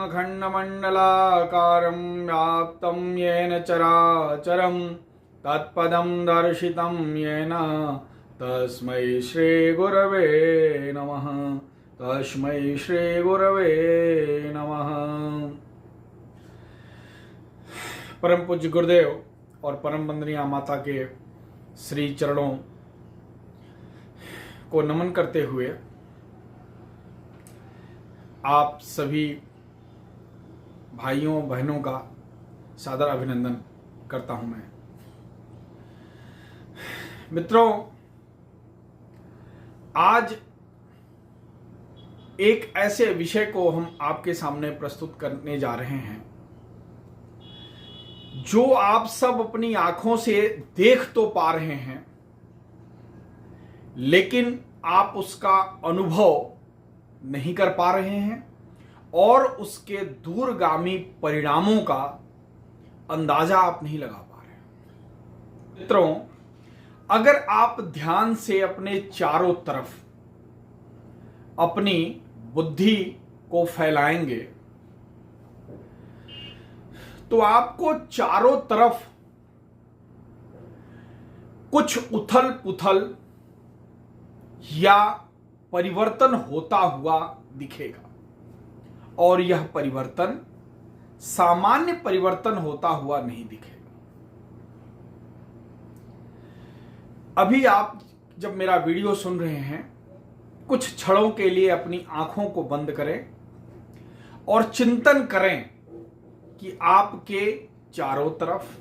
अखण्डमण्डलाकारं व्याप्तं येन चराचरं तत्पदं दर्शितं येन तस्मै श्रीगुरवे नमः। तस्मै श्रीगुरवे नमः। परम पूज्य गुरुदेव और परम वंदनीय माता के श्री चरणों को नमन करते हुए आप सभी भाइयों बहनों का सादर अभिनंदन करता हूं मैं। मित्रों, आज एक ऐसे विषय को हम आपके सामने प्रस्तुत करने जा रहे हैं जो आप सब अपनी आंखों से देख तो पा रहे हैं, लेकिन आप उसका अनुभव नहीं कर पा रहे हैं और उसके दूरगामी परिणामों का अंदाजा आप नहीं लगा पा रहे। मित्रों, अगर आप ध्यान से अपने चारों तरफ अपनी बुद्धि को फैलाएंगे तो आपको चारों तरफ कुछ उथल पुथल या परिवर्तन होता हुआ दिखेगा और यह परिवर्तन सामान्य परिवर्तन होता हुआ नहीं दिखेगा। अभी आप जब मेरा वीडियो सुन रहे हैं, कुछ क्षणों के लिए अपनी आंखों को बंद करें और चिंतन करें कि आपके चारों तरफ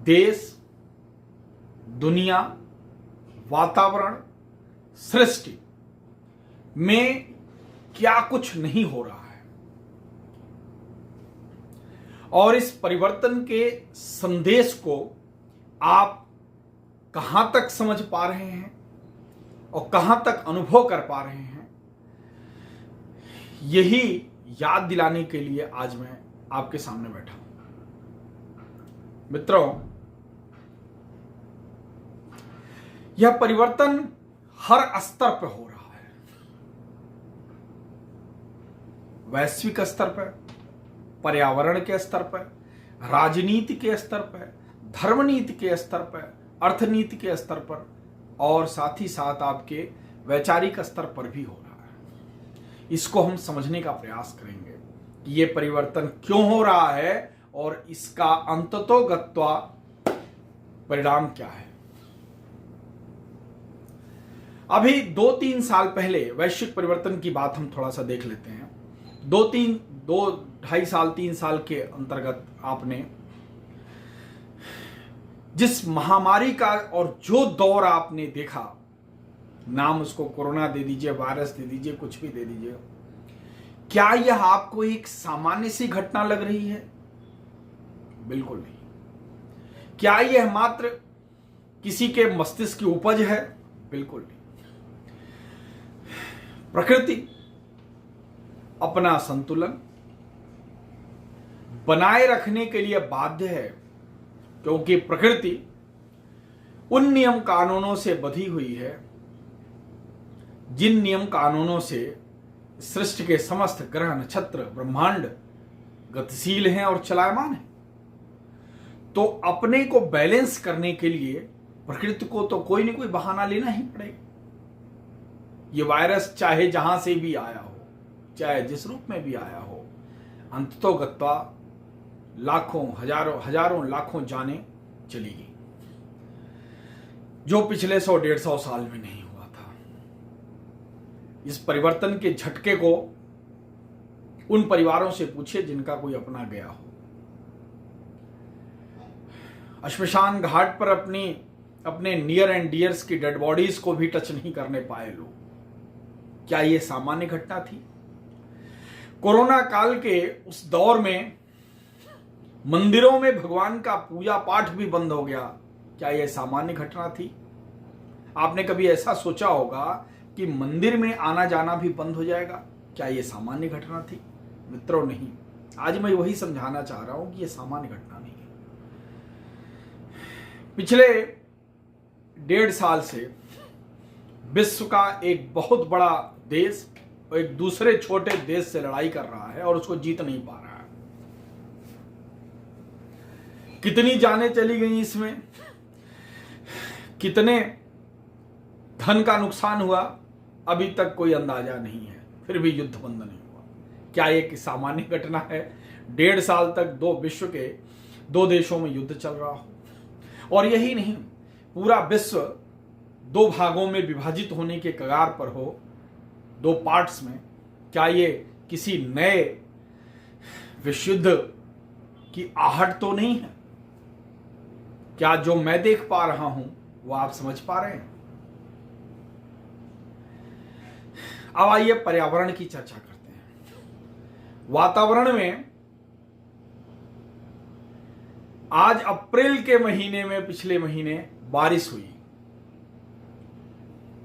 देश, दुनिया, वातावरण, सृष्टि में क्या कुछ नहीं हो रहा है और इस परिवर्तन के संदेश को आप कहां तक समझ पा रहे हैं और कहां तक अनुभव कर पा रहे हैं, यही याद दिलाने के लिए आज मैं आपके सामने बैठा हूं। मित्रों, यह परिवर्तन हर स्तर पर हो रहा है। वैश्विक स्तर पर, पर्यावरण के स्तर पर, राजनीति के स्तर पर, धर्मनीति के स्तर पर, अर्थनीति के स्तर पर और साथ ही साथ आपके वैचारिक स्तर पर भी हो रहा है। इसको हम समझने का प्रयास करेंगे कि ये परिवर्तन क्यों हो रहा है और इसका अंततोगत्वा परिणाम क्या है। अभी 2-3 साल पहले वैश्विक परिवर्तन की बात हम थोड़ा सा देख लेते हैं। 2-2.5 साल 3 साल के अंतर्गत आपने जिस महामारी का और जो दौर आपने देखा, नाम उसको कोरोना दे दीजिए, वायरस दे दीजिए, कुछ भी दे दीजिए, क्या यह आपको एक सामान्य सी घटना लग रही है? बिल्कुल नहीं। क्या यह मात्र किसी के मस्तिष्क की उपज है? बिल्कुल नहीं। प्रकृति अपना संतुलन बनाए रखने के लिए बाध्य है, क्योंकि प्रकृति उन नियम कानूनों से बंधी हुई है जिन नियम कानूनों से सृष्टि के समस्त ग्रह, नक्षत्र, ब्रह्मांड गतिशील हैं और चलायमान हैं। तो अपने को बैलेंस करने के लिए प्रकृति को तो कोई न कोई बहाना लेना ही पड़ेगा। ये वायरस चाहे जहां से भी आया हो, चाहे जिस रूप में भी आया हो, अंततोगत्वा लाखों, हजारों लाखों जानें चली गई, जो पिछले 100-150 साल में नहीं हुआ था। इस परिवर्तन के झटके को उन परिवारों से पूछिए जिनका कोई अपना गया हो। श्मशान घाट पर अपने नियर एंड डियर्स की डेड बॉडीज को भी टच नहीं करने पाए लोग। क्या यह सामान्य घटना थी? कोरोना काल के उस दौर में मंदिरों में भगवान का पूजा पाठ भी बंद हो गया। क्या यह सामान्य घटना थी? आपने कभी ऐसा सोचा होगा कि मंदिर में आना जाना भी बंद हो जाएगा? क्या यह सामान्य घटना थी? मित्रों, नहीं। आज मैं वही समझाना चाह रहा हूं कि यह सामान्य घटना नहीं है। पिछले 1.5 साल से विश्व का एक बहुत बड़ा देश एक दूसरे छोटे देश से लड़ाई कर रहा है और उसको जीत नहीं पा रहा है। कितनी जानें चली गई इसमें, कितने धन का नुकसान हुआ, अभी तक कोई अंदाजा नहीं है। फिर भी युद्ध बंद नहीं हुआ। क्या एक सामान्य घटना है? 1.5 साल तक विश्व के 2 देशों में युद्ध चल रहा हो, और यही नहीं, पूरा विश्व 2 भागों में विभाजित होने के कगार पर हो, 2 पार्ट्स में। क्या ये किसी नए विश्व युद्ध की आहट तो नहीं है? क्या जो मैं देख पा रहा हूं वो आप समझ पा रहे हैं? अब आइए पर्यावरण की चर्चा करते हैं। वातावरण में आज अप्रैल के महीने में, पिछले महीने बारिश हुई,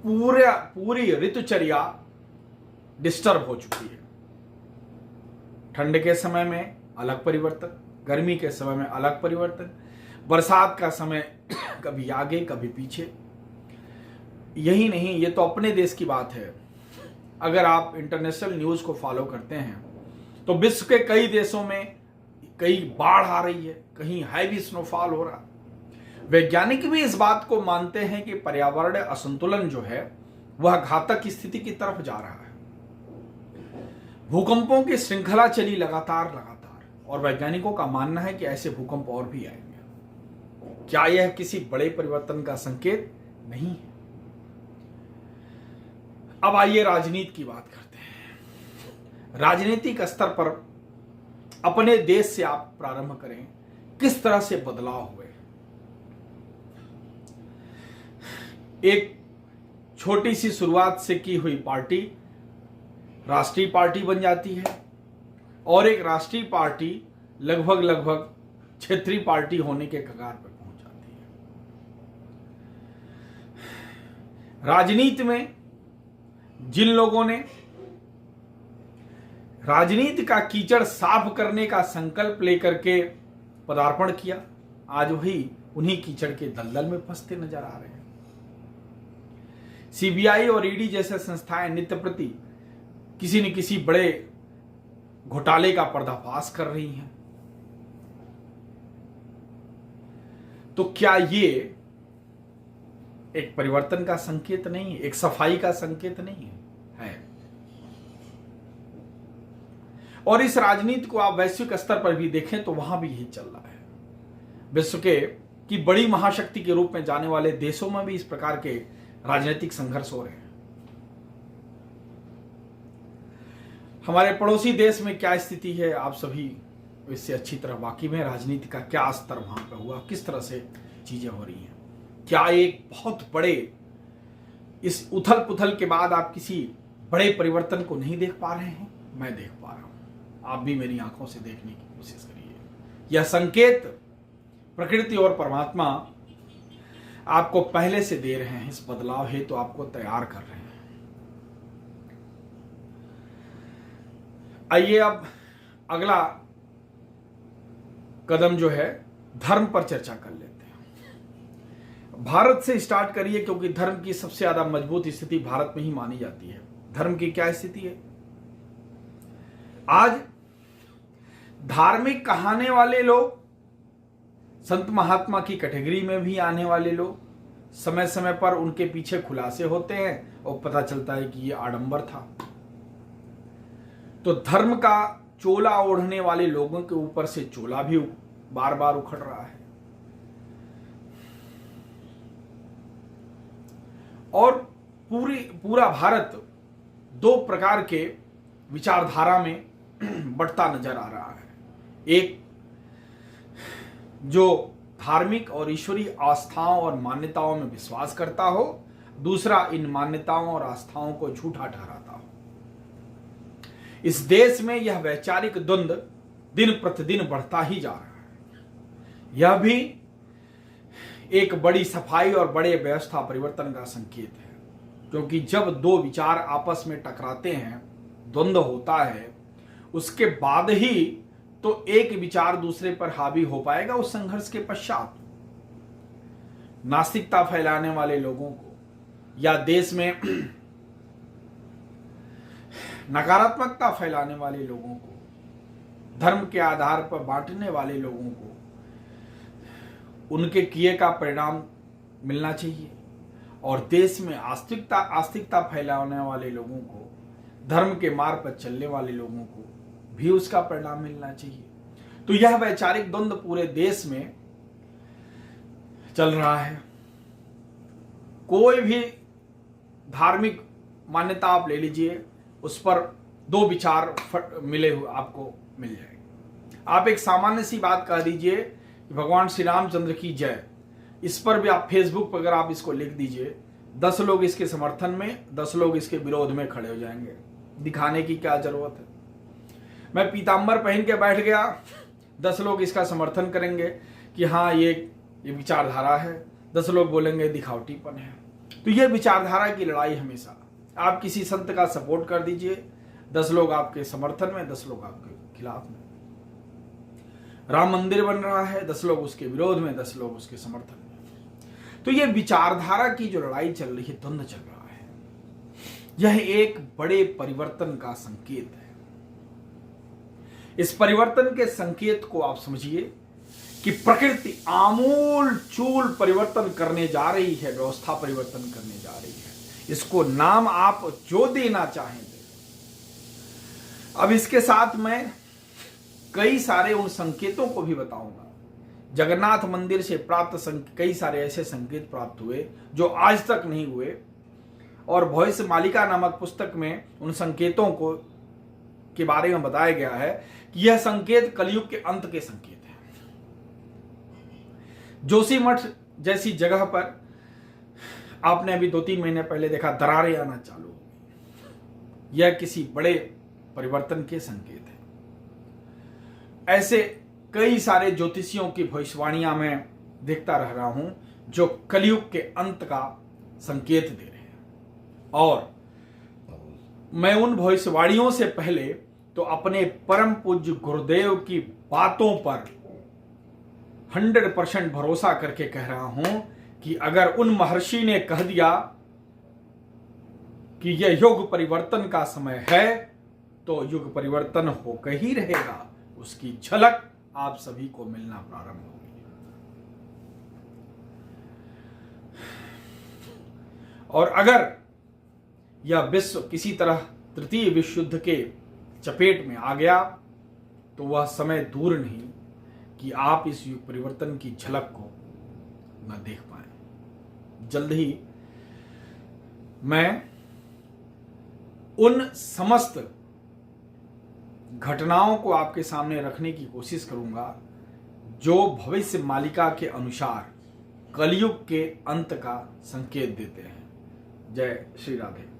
पूरी ऋतुचर्या डिस्टर्ब हो चुकी है। ठंड के समय में अलग परिवर्तन, गर्मी के समय में अलग परिवर्तन, बरसात का समय कभी आगे कभी पीछे। यही नहीं, ये तो अपने देश की बात है। अगर आप इंटरनेशनल न्यूज को फॉलो करते हैं तो विश्व के कई देशों में कहीं बाढ़ आ रही है, कहीं हैवी स्नोफॉल हो रहा है। वैज्ञानिक भी इस बात को मानते हैं कि पर्यावरण असंतुलन जो है वह घातक स्थिति की तरफ जा रहा है। भूकंपों की श्रृंखला चली लगातार, और वैज्ञानिकों का मानना है कि ऐसे भूकंप और भी आएंगे। क्या यह किसी बड़े परिवर्तन का संकेत नहीं है? अब आइए राजनीति की बात करते हैं। राजनीतिक स्तर पर अपने देश से आप प्रारंभ करें, किस तरह से बदलाव हुए। एक छोटी सी शुरुआत से की हुई पार्टी राष्ट्रीय पार्टी बन जाती है, और एक राष्ट्रीय पार्टी लगभग क्षेत्रीय पार्टी होने के कगार पर पहुंच जाती है। राजनीति में जिन लोगों ने राजनीति का कीचड़ साफ करने का संकल्प लेकर के पदार्पण किया, आज वही उन्हीं कीचड़ के दलदल में फंसते नजर आ रहे हैं। सीबीआई और ईडी जैसे संस्थाएं नित्य प्रति किसी न किसी बड़े घोटाले का पर्दाफाश कर रही हैं। तो क्या ये एक परिवर्तन का संकेत नहीं है? एक सफाई का संकेत नहीं है? और इस राजनीति को आप वैश्विक स्तर पर भी देखें तो वहां भी यही चल रहा है। विश्व के की बड़ी महाशक्ति के रूप में जाने वाले देशों में भी इस प्रकार के राजनीतिक संघर्ष हो रहे हैं। हमारे पड़ोसी देश में क्या स्थिति है, आप सभी इससे अच्छी तरह वाकिफ हैं। राजनीति का क्या स्तर वहां पर हुआ, किस तरह से चीजें हो रही हैं। क्या एक बहुत बड़े इस उथल पुथल के बाद आप किसी बड़े परिवर्तन को नहीं देख पा रहे हैं? मैं देख पा रहा हूं। आप भी मेरी आंखों से देखने की कोशिश करिए। यह संकेत प्रकृति और परमात्मा आपको पहले से दे रहे हैं। इस बदलाव हेतु आपको तैयार कर रहे हैं। आइए अब अगला कदम जो है धर्म पर चर्चा कर लेते हैं। भारत से स्टार्ट करिए, क्योंकि धर्म की सबसे ज्यादा मजबूत स्थिति भारत में ही मानी जाती है। धर्म की क्या स्थिति है? आज धार्मिक कहाने वाले लोग, संत महात्मा की कैटेगरी में भी आने वाले लोग, समय समय पर उनके पीछे खुलासे होते हैं और पता चलता है कि ये आडंबर था। तो धर्म का चोला ओढ़ने वाले लोगों के ऊपर से चोला भी बार बार उखड़ रहा है। और पूरा भारत 2 प्रकार के विचारधारा में बढ़ता नजर आ रहा है। एक जो धार्मिक और ईश्वरीय आस्थाओं और मान्यताओं में विश्वास करता हो, दूसरा इन मान्यताओं और आस्थाओं को झूठा ठहराता हो। इस देश में यह वैचारिक द्वंद्व दिन प्रतिदिन बढ़ता ही जा रहा है। यह भी एक बड़ी सफाई और बड़े व्यवस्था परिवर्तन का संकेत है, क्योंकि जब 2 विचार आपस में टकराते हैं, द्वंद्व होता है, उसके बाद ही तो एक विचार दूसरे पर हावी हो पाएगा। उस संघर्ष के पश्चात नास्तिकता फैलाने वाले लोगों को या देश में नकारात्मकता फैलाने वाले लोगों को, धर्म के आधार पर बांटने वाले लोगों को उनके किए का परिणाम मिलना चाहिए, और देश में आस्तिकता फैलाने वाले लोगों को, धर्म के मार्ग पर चलने वाले लोगों को भी उसका परिणाम मिलना चाहिए। तो यह वैचारिक द्वंद्व पूरे देश में चल रहा है। कोई भी धार्मिक मान्यता आप ले लीजिए, उस पर दो विचार मिले हुए आपको मिल जाएंगे। आप एक सामान्य सी बात कह दीजिए कि भगवान श्री रामचंद्र की जय, इस पर भी आप फेसबुक पर अगर आप इसको लिख दीजिए, 10 लोग इसके समर्थन में, 10 लोग इसके विरोध में खड़े हो जाएंगे। दिखाने की क्या जरूरत है? मैं पीताम्बर पहन के बैठ गया, 10 लोग इसका समर्थन करेंगे कि हाँ ये विचारधारा है, 10 लोग बोलेंगे दिखावटीपन है। तो ये विचारधारा की लड़ाई हमेशा, आप किसी संत का सपोर्ट कर दीजिए, 10 लोग आपके समर्थन में, 10 लोग आपके खिलाफ में। राम मंदिर बन रहा है, 10 लोग उसके विरोध में, 10 लोग उसके समर्थन में। तो ये विचारधारा की जो लड़ाई चल रही है, द्वंद्व चल रहा है, यह एक बड़े परिवर्तन का संकेत है। इस परिवर्तन के संकेत को आप समझिए कि प्रकृति आमूल चूल परिवर्तन करने जा रही है, व्यवस्था परिवर्तन करने जा रही है। इसको नाम आप जो देना चाहें दे। अब इसके साथ मैं कई सारे उन संकेतों को भी बताऊंगा। जगन्नाथ मंदिर से प्राप्त कई सारे ऐसे संकेत प्राप्त हुए जो आज तक नहीं हुए, और भविष्य मालिका नामक पुस्तक में उन संकेतों को के बारे में बताया गया है कि यह संकेत कलयुग के अंत के संकेत हैं। जोशीमठ जैसी जगह पर आपने अभी 2-3 महीने पहले देखा दरारें आना चालू हो गई। यह किसी बड़े परिवर्तन के संकेत है। ऐसे कई सारे ज्योतिषियों की भविष्यवाणियां मैं देखता रह रहा हूं जो कलयुग के अंत का संकेत दे रहे हैं, और मैं उन भविष्यवाणियों से पहले तो अपने परम पूज्य गुरुदेव की बातों पर 100% भरोसा करके कह रहा हूं कि अगर उन महर्षि ने कह दिया कि यह युग परिवर्तन का समय है, तो युग परिवर्तन होकर ही रहेगा। उसकी झलक आप सभी को मिलना प्रारंभ होगी। और अगर यह विश्व किसी तरह तृतीय विश्व युद्ध के चपेट में आ गया, तो वह समय दूर नहीं कि आप इस युग परिवर्तन की झलक को न देख पाए। जल्द ही मैं उन समस्त घटनाओं को आपके सामने रखने की कोशिश करूंगा जो भविष्य मालिका के अनुसार कलयुग के अंत का संकेत देते हैं। जय श्री राधे।